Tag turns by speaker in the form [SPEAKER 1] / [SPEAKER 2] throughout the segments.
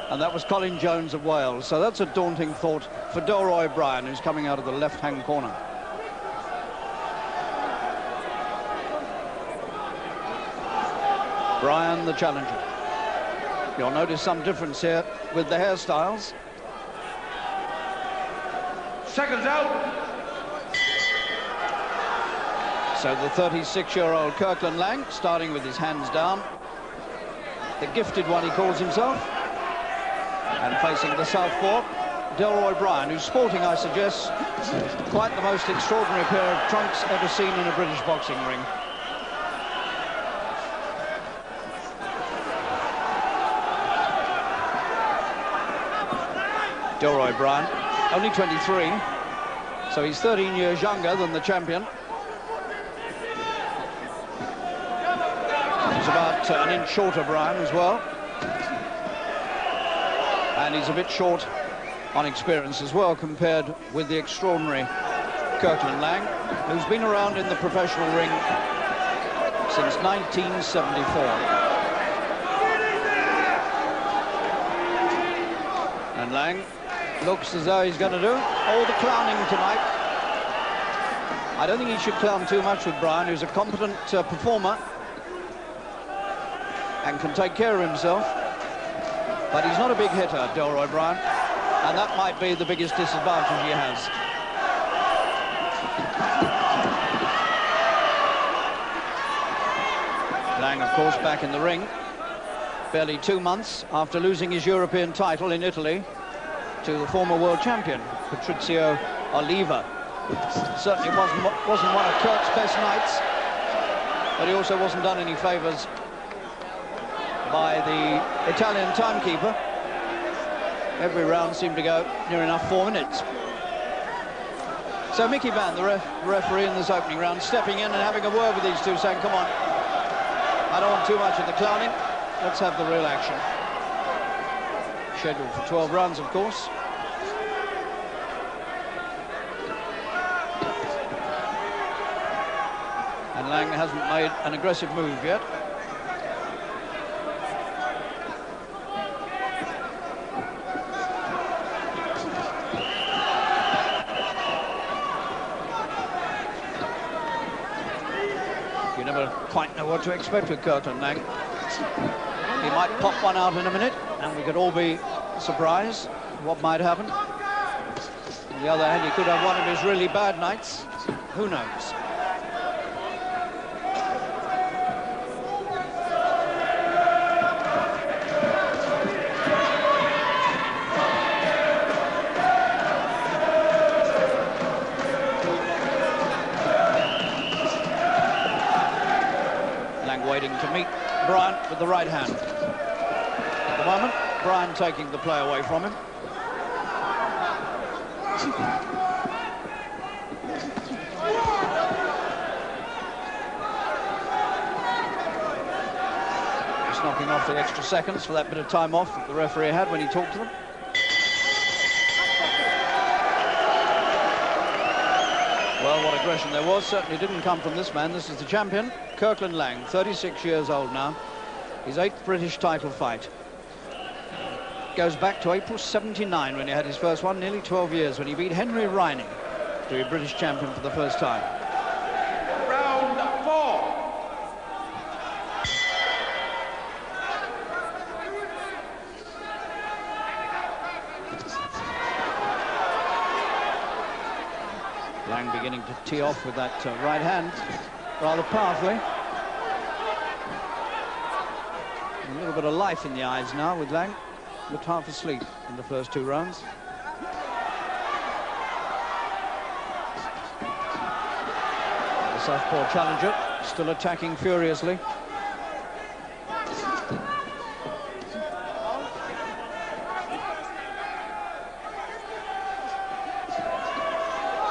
[SPEAKER 1] And that was Colin Jones of Wales. So that's a daunting thought for Delroy Bryan, who's coming out of the left-hand corner. Bryan, the challenger. You'll notice some difference here with the hairstyles.
[SPEAKER 2] Seconds out.
[SPEAKER 1] So the 36-year-old Kirkland Laing, starting with his hands down. The gifted one, he calls himself. And facing the southpaw, Delroy Bryan, who's sporting, I suggest, quite the most extraordinary pair of trunks ever seen in a British boxing ring. Delroy Bryan, only 23, so he's 13 years younger than the champion. He's about an inch shorter, Bryan, as well. And he's a bit short on experience as well, compared with the extraordinary Kirkland Laing, who's been around in the professional ring since 1974. And Laing looks as though he's going to do all the clowning tonight. I don't think he should clown too much with Bryan, who's a competent performer and can take care of himself. But he's not a big hitter, Delroy Bryan, and that might be the biggest disadvantage he has. Laing, of course, back in the ring, barely 2 months after losing his European title in Italy to the former world champion, Patrizio Oliva. Certainly wasn't one of Kirk's best nights, but he also wasn't done any favours by the Italian timekeeper. Every round seemed to go near enough 4 minutes. So Mickey Vann, the referee in this opening round, stepping in and having a word with these two, saying, come on, I don't want too much of the clowning, let's have the real action. Scheduled for 12 rounds, of course. And Laing hasn't made an aggressive move yet. You never quite know what to expect with Kirkland Laing. He might pop one out in a minute, and we could all be surprised what might happen. On the other hand, he could have one of his really bad nights. Who knows? Laing waiting to meet Bryan with the right hand. At the moment, Bryan taking the play away from him. Just knocking off the extra seconds for that bit of time off that the referee had when he talked to them. Well, what aggression there was certainly didn't come from this man. This is the champion, Kirkland Laing, 36 years old now. His 8th British title fight. Goes back to April '79 when he had his first one, nearly 12 years, when he beat Henry Reining to be British champion for the first time.
[SPEAKER 2] Round 4.
[SPEAKER 1] Laing beginning to tee off with that right hand rather powerfully. A little bit of life in the eyes now with Laing. Looked half asleep in the first 2 rounds. The southpaw challenger still attacking furiously.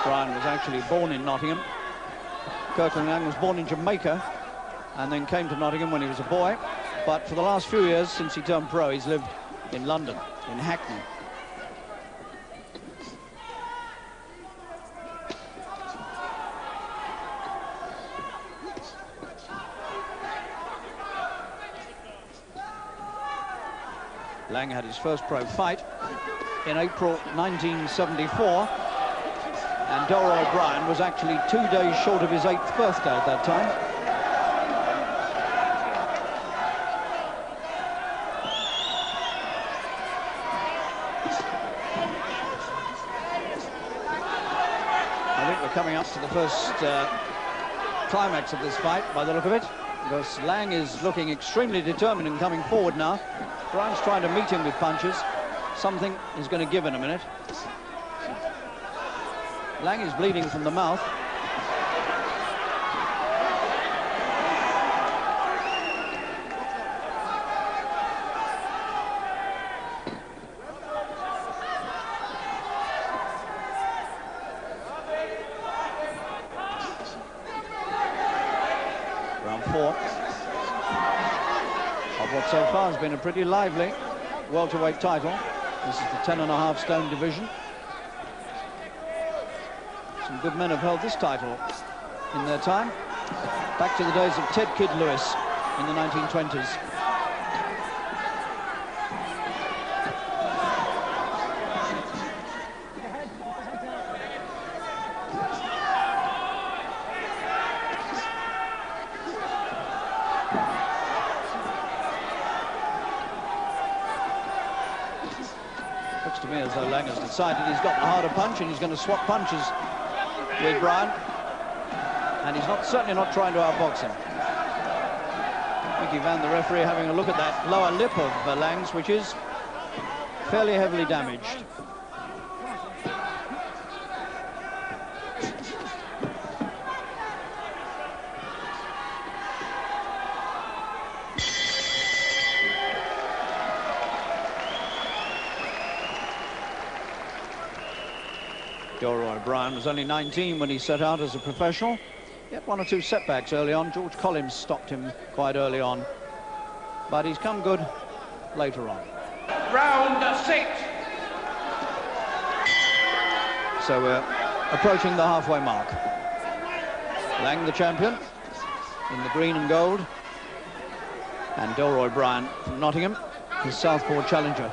[SPEAKER 1] Bryan was actually born in Nottingham. Kirkland Laing was born in Jamaica and then came to Nottingham when he was a boy. But for the last few years, since he turned pro, he's lived in London, in Hackney. Laing had his first pro fight in April 1974, and Delroy Bryan was actually 2 days short of his 8th birthday at that time. I think we're coming up to the first climax of this fight, by the look of it, because Laing is looking extremely determined and coming forward now. Bryan's trying to meet him with punches. Something is going to give in a minute. Laing is bleeding from the mouth. Round 4 of what so far has been a pretty lively welterweight title. This is the 10.5 stone division. Some good men have held this title in their time, back to the days of Ted Kid Lewis in the 1920s. Looks to me as though Laing has decided he's got the harder punch and he's going to swap punches with Bryan, and he's certainly not trying to outbox him. Mickey Van, the referee, having a look at that lower lip of Laing's, which is fairly heavily damaged. Delroy Bryan was only 19 when he set out as a professional. He had 1 or 2 setbacks early on. George Collins stopped him quite early on, but he's come good later on.
[SPEAKER 2] Round 6.
[SPEAKER 1] So we're approaching the halfway mark. Laing, the champion, in the green and gold, and Delroy Bryan from Nottingham, his southpaw challenger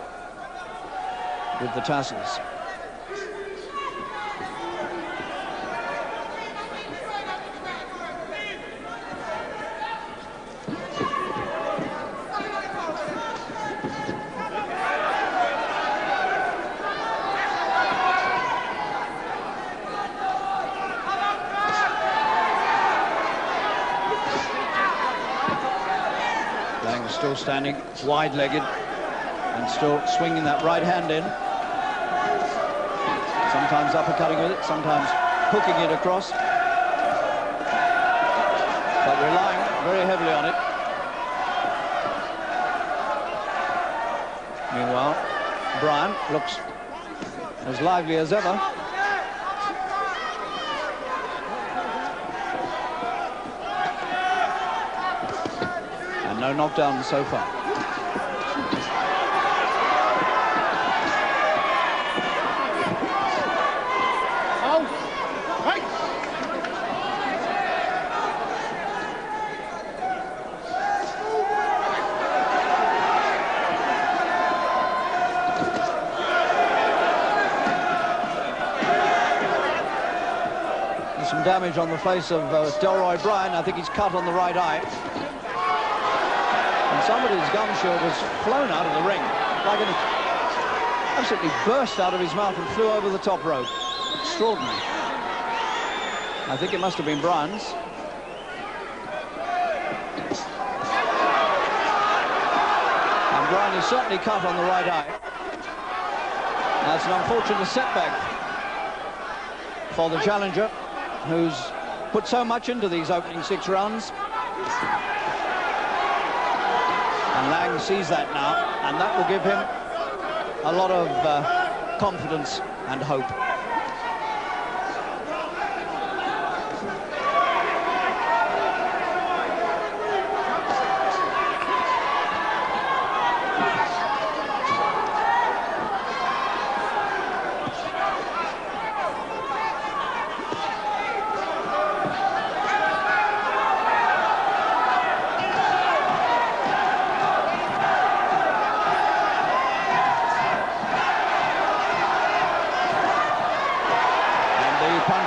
[SPEAKER 1] with the tassels. Still standing wide-legged and still swinging that right hand in. Sometimes uppercutting with it, sometimes hooking it across, but relying very heavily on it. Meanwhile, Bryan looks as lively as ever. No knockdown so far.
[SPEAKER 2] Oh, hey.
[SPEAKER 1] There's some damage on the face of Delroy Bryan. I think he's cut on the right eye. Somebody's gum shield was flown out of the ring, like an absolutely burst out of his mouth and flew over the top rope. Extraordinary. I think it must have been Bryan's. And Bryan is certainly cut on the right eye. That's an unfortunate setback for the challenger, who's put so much into these opening 6 rounds. And Laing sees that now, and that will give him a lot of confidence and hope.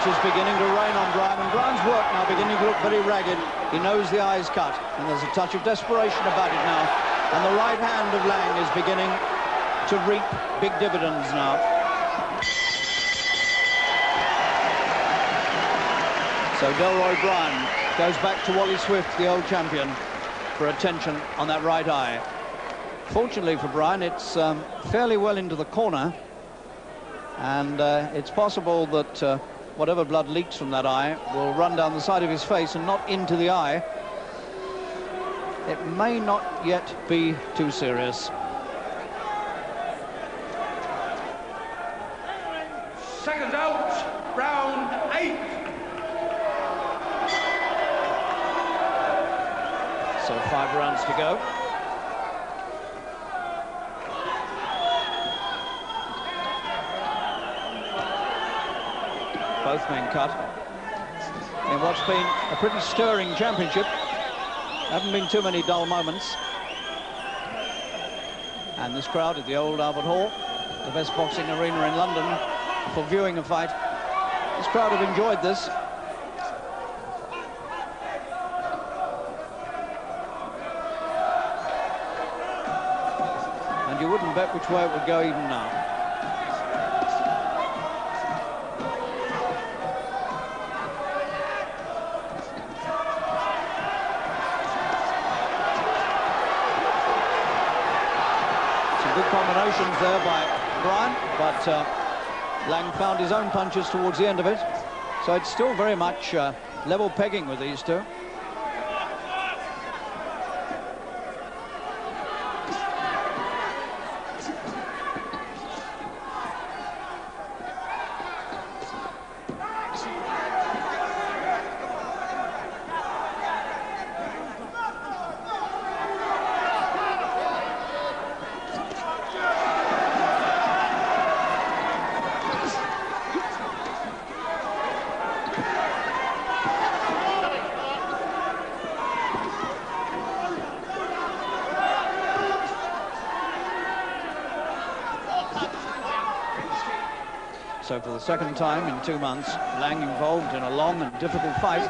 [SPEAKER 1] is beginning to rain on Bryan, and Bryan's work now beginning to look very ragged. He knows the eye's cut, and there's a touch of desperation about it now. And the right hand of Laing is beginning to reap big dividends now. So Delroy Bryan goes back to Wally Swift, the old champion, for attention on that right eye. Fortunately for Bryan, it's fairly well into the corner, and it's possible that whatever blood leaks from that eye will run down the side of his face and not into the eye. It may not yet be too serious.
[SPEAKER 2] Seconds out, round 8.
[SPEAKER 1] So 5 rounds to go. Both men cut in what's been a pretty stirring championship. Haven't been too many dull moments. And this crowd at the old Albert Hall, the best boxing arena in London for viewing a fight, this crowd have enjoyed this. And you wouldn't bet which way it would go even now. Combinations there by Bryan, but Laing found his own punches towards the end of it. So it's still very much level pegging with these two. So for the second time in 2 months, Laing involved in a long and difficult fight.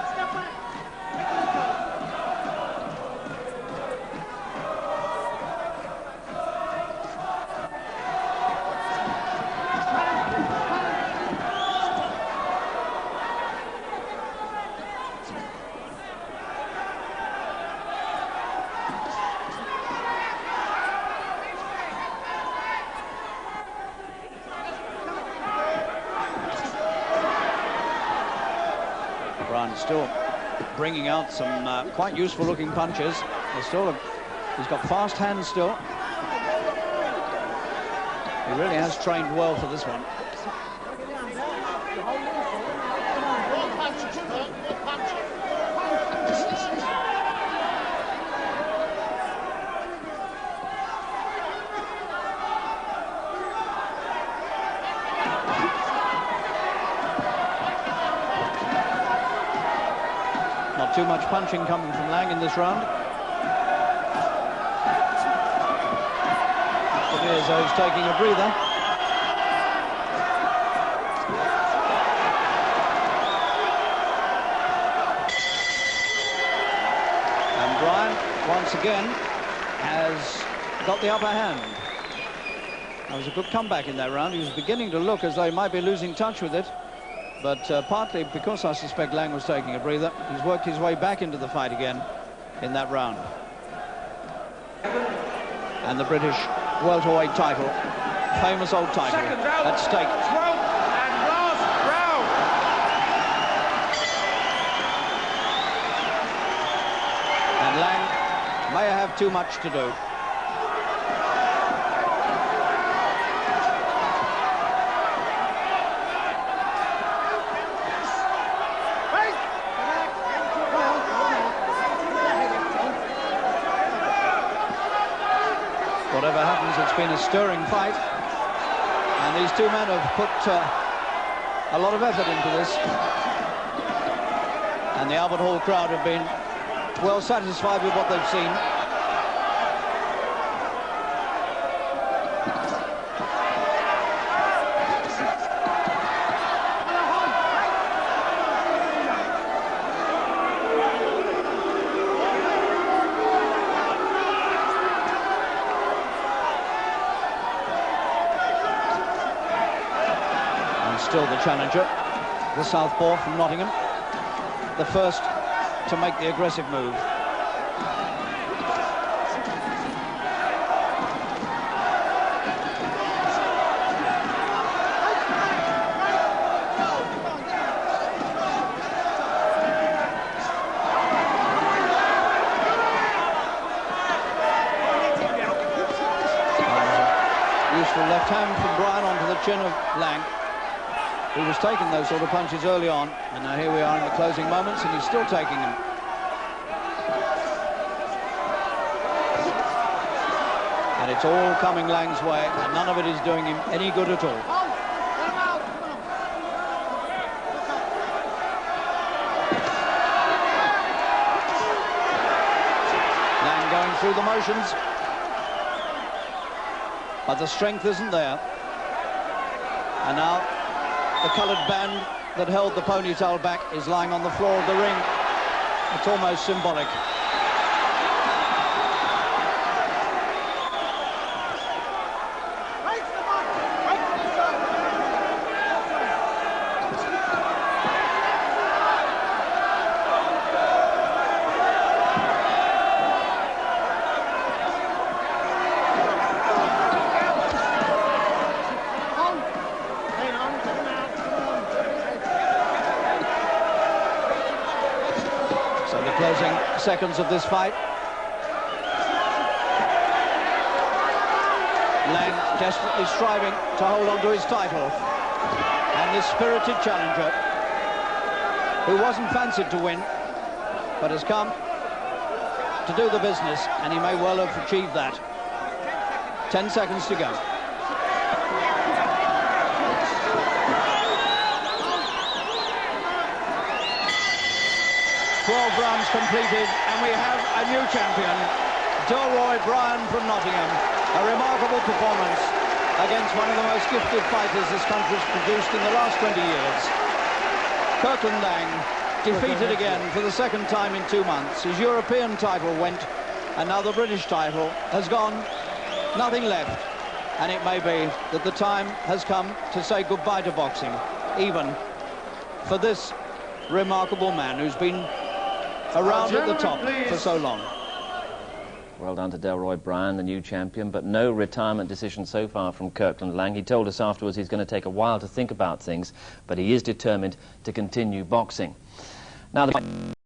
[SPEAKER 1] Still bringing out some quite useful looking punches. He's got fast hands still. He really has trained well for this one. Too much punching coming from Laing in this round. It appears though he's taking a breather. And Bryan, once again, has got the upper hand. That was a good comeback in that round. He was beginning to look as though he might be losing touch with it. But partly because I suspect Laing was taking a breather, he's worked his way back into the fight again in that round. And the British welterweight title, famous old title, at stake.
[SPEAKER 2] 12th and last round.
[SPEAKER 1] And Laing may have too much to do. Whatever happens, it's been a stirring fight, and these two men have put a lot of effort into this, and the Albert Hall crowd have been well satisfied with what they've seen. He's still the challenger, the southpaw from Nottingham, the first to make the aggressive move. Useful left hand from Bryan onto the chin of Laing, who was taking those sort of punches early on, and now here we are in the closing moments and he's still taking them. And it's all coming Lang's way, and none of it is doing him any good at all. Laing going through the motions, but the strength isn't there. And now the coloured band that held the ponytail back is lying on the floor of the ring. It's almost symbolic. Closing seconds of this fight. Laing desperately striving to hold on to his title. And this spirited challenger, who wasn't fancied to win, but has come to do the business, and he may well have achieved that. 10 seconds to go. 12 rounds completed, and we have a new champion, Delroy Bryan from Nottingham. A remarkable performance against one of the most gifted fighters this country's produced in the last 20 years. Kirkland Laing defeated again for the second time in 2 months. His European title went, and now the British title has gone. Nothing left, and it may be that the time has come to say goodbye to boxing, even for this remarkable man who's been around at the top for so long.
[SPEAKER 3] Well done to Delroy Bryan, the new champion, but no retirement decision so far from Kirkland Laing. He told us afterwards he's going to take a while to think about things, but he is determined to continue boxing. Now, the